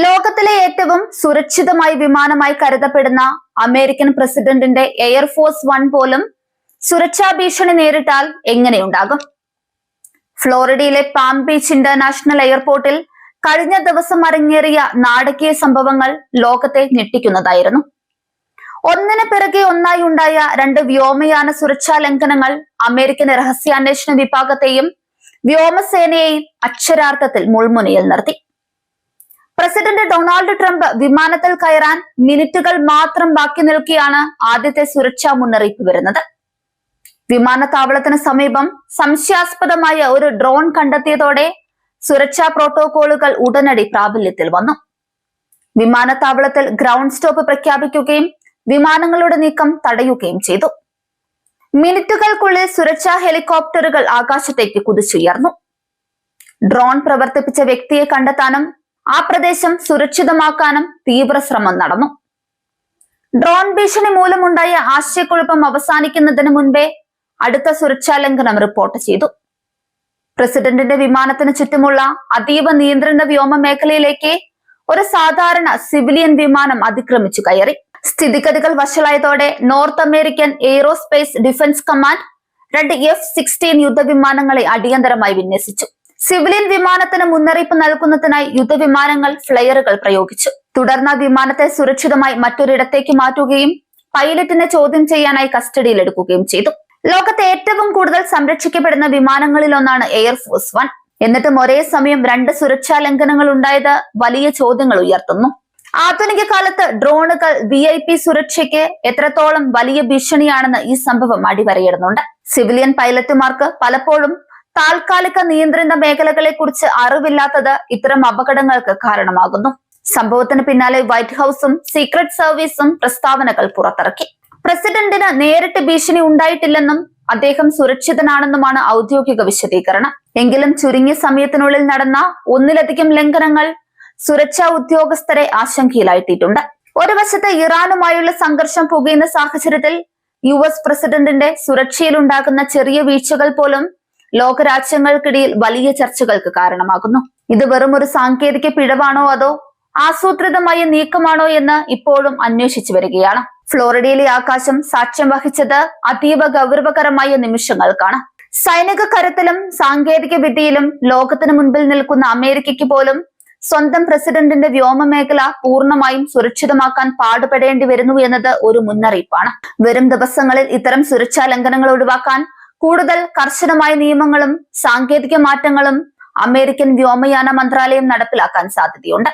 ലോകത്തിലെ ഏറ്റവും സുരക്ഷിതമായ വിമാനമായി കരുതപ്പെടുന്ന അമേരിക്കൻ പ്രസിഡന്റിന്റെ എയർഫോഴ്സ് വൺ പോലും സുരക്ഷാ ഭീഷണി നേരിട്ടാൽ എങ്ങനെയുണ്ടാകും? ഫ്ലോറിഡയിലെ പാം ബീച്ച് ഇന്റർനാഷണൽ എയർപോർട്ടിൽ കഴിഞ്ഞ ദിവസം അരങ്ങേറിയ നാടകീയ സംഭവങ്ങൾ ലോകത്തെ ഞെട്ടിക്കുന്നതായിരുന്നു. ഒന്നിന് പിറകെ ഒന്നായി ഉണ്ടായ രണ്ട് വ്യോമയാന സുരക്ഷാ ലംഘനങ്ങൾ അമേരിക്കൻ രഹസ്യാന്വേഷണ വിഭാഗത്തെയും വ്യോമസേനയെയും അക്ഷരാർത്ഥത്തിൽ മുൾമുനയിൽ നിർത്തി. പ്രസിഡന്റ് ഡൊണാൾഡ് ട്രംപ് വിമാനത്തിൽ കയറാൻ മിനിറ്റുകൾ മാത്രം ബാക്കി നിൽക്കെയാണ് ആദ്യത്തെ സുരക്ഷാ മുന്നറിയിപ്പ് വരുന്നത്. വിമാനത്താവളത്തിന് സമീപം സംശയാസ്പദമായ ഒരു ഡ്രോൺ കണ്ടെത്തിയതോടെ സുരക്ഷാ പ്രോട്ടോകോളുകൾ ഉടനടി പ്രാബല്യത്തിൽ വന്നു. വിമാനത്താവളത്തിൽ ഗ്രൗണ്ട് സ്റ്റോപ്പ് പ്രഖ്യാപിക്കുകയും വിമാനങ്ങളുടെ നീക്കം തടയുകയും ചെയ്തു. മിനിറ്റുകൾക്കുള്ളിൽ സുരക്ഷാ ഹെലികോപ്റ്ററുകൾ ആകാശത്തേക്ക് കുതിച്ചുയർന്നു. ഡ്രോൺ പ്രവർത്തിപ്പിച്ച വ്യക്തിയെ കണ്ടെത്താനും ആ പ്രദേശം സുരക്ഷിതമാക്കാനും തീവ്ര ശ്രമം നടന്നു. ഡ്രോൺ ഭീഷണി മൂലമുണ്ടായ ആശയക്കുഴപ്പം അവസാനിക്കുന്നതിന് മുൻപേ അടുത്ത സുരക്ഷാ ലംഘനം റിപ്പോർട്ട് ചെയ്തു. പ്രസിഡന്റിന്റെ വിമാനത്തിന് ചുറ്റുമുള്ള അതീവ നിയന്ത്രിത വ്യോമ മേഖലയിലേക്ക് ഒരു സാധാരണ സിവിലിയൻ വിമാനം അതിക്രമിച്ചു കയറി. സ്ഥിതിഗതികൾ വഷളായതോടെ North American aerospace defence command 2 F-16 യുദ്ധവിമാനങ്ങളെ അടിയന്തരമായി വിന്യസിച്ചു. സിവിലിയൻ വിമാനത്തിന് മുന്നറിയിപ്പ് നൽകുന്നതിനായി യുദ്ധവിമാനങ്ങൾ ഫ്ലയറുകൾ പ്രയോഗിച്ചു. തുടർന്ന് വിമാനത്തെ സുരക്ഷിതമായി മറ്റൊരിടത്തേക്ക് മാറ്റുകയും പൈലറ്റിനെ ചോദ്യം ചെയ്യാനായി കസ്റ്റഡിയിലെടുക്കുകയും ചെയ്തു. ലോകത്തെ ഏറ്റവും കൂടുതൽ സംരക്ഷിക്കപ്പെടുന്ന വിമാനങ്ങളിലൊന്നാണ് എയർഫോഴ്സ് വൺ. എന്നിട്ടും ഒരേ സമയം 2 സുരക്ഷാ ലംഘനങ്ങൾ ഉണ്ടായത് വലിയ ചോദ്യങ്ങൾ ഉയർത്തുന്നു. ആധുനിക കാലത്ത് ഡ്രോണുകൾ VIP സുരക്ഷയ്ക്ക് എത്രത്തോളം വലിയ ഭീഷണിയാണെന്ന് ഈ സംഭവം അടിവരയിടുന്നുണ്ട്. സിവിലിയൻ പൈലറ്റുമാർക്ക് പലപ്പോഴും താൽക്കാലിക നിയന്ത്രിത മേഖലകളെ കുറിച്ച് അറിവില്ലാത്തത് ഇത്തരം അപകടങ്ങൾക്ക് കാരണമാകുന്നു. സംഭവത്തിന് പിന്നാലെ വൈറ്റ് ഹൌസും സീക്രട്ട് സർവീസും പ്രസ്താവനകൾ പുറത്തിറക്കി. പ്രസിഡന്റിന് നേരിട്ട് ഭീഷണി ഉണ്ടായിട്ടില്ലെന്നും അദ്ദേഹം സുരക്ഷിതനാണെന്നുമാണ് ഔദ്യോഗിക വിശദീകരണം. എങ്കിലും ചുരുങ്ങിയ സമയത്തിനുള്ളിൽ നടന്ന ഒന്നിലധികം ലംഘനങ്ങൾ സുരക്ഷാ ഉദ്യോഗസ്ഥരെ ആശങ്കയിലായിട്ടുണ്ട്. ഒരു വശത്ത് ഇറാനുമായുള്ള സംഘർഷം പുകയുന്ന സാഹചര്യത്തിൽ US പ്രസിഡന്റിന്റെ സുരക്ഷയിലുണ്ടാകുന്ന ചെറിയ വീഴ്ചകൾ പോലും ലോകരാജ്യങ്ങൾക്കിടയിൽ വലിയ ചർച്ചകൾക്ക് കാരണമാകുന്നു. ഇത് വെറും ഒരു സാങ്കേതിക പിഴവാണോ അതോ ആസൂത്രിതമായ നീക്കമാണോ എന്ന് ഇപ്പോഴും അന്വേഷിച്ചു വരികയാണ്. ഫ്ലോറിഡയിലെ ആകാശം സാക്ഷ്യം വഹിച്ചത് അതീവ ഗൗരവകരമായ നിമിഷങ്ങൾക്കാണ്. സൈനിക കരുത്തിലും സാങ്കേതിക വിദ്യയിലും ലോകത്തിന് മുൻപിൽ നിൽക്കുന്ന അമേരിക്കയ്ക്ക് പോലും സ്വന്തം പ്രസിഡന്റിന്റെ വ്യോമ മേഖല പൂർണ്ണമായും സുരക്ഷിതമാക്കാൻ പാടുപെടേണ്ടി വരുന്നു എന്നത് ഒരു മുന്നറിയിപ്പാണ്. വരും ദിവസങ്ങളിൽ ഇത്തരം സുരക്ഷാ ലംഘനങ്ങൾ ഒഴിവാക്കാൻ കൂടുതൽ കർശനമായ നിയമങ്ങളും സാങ്കേതിക മാറ്റങ്ങളും അമേരിക്കൻ വ്യോമയാന മന്ത്രാലയം നടപ്പിലാക്കാൻ സാധ്യതയുണ്ട്.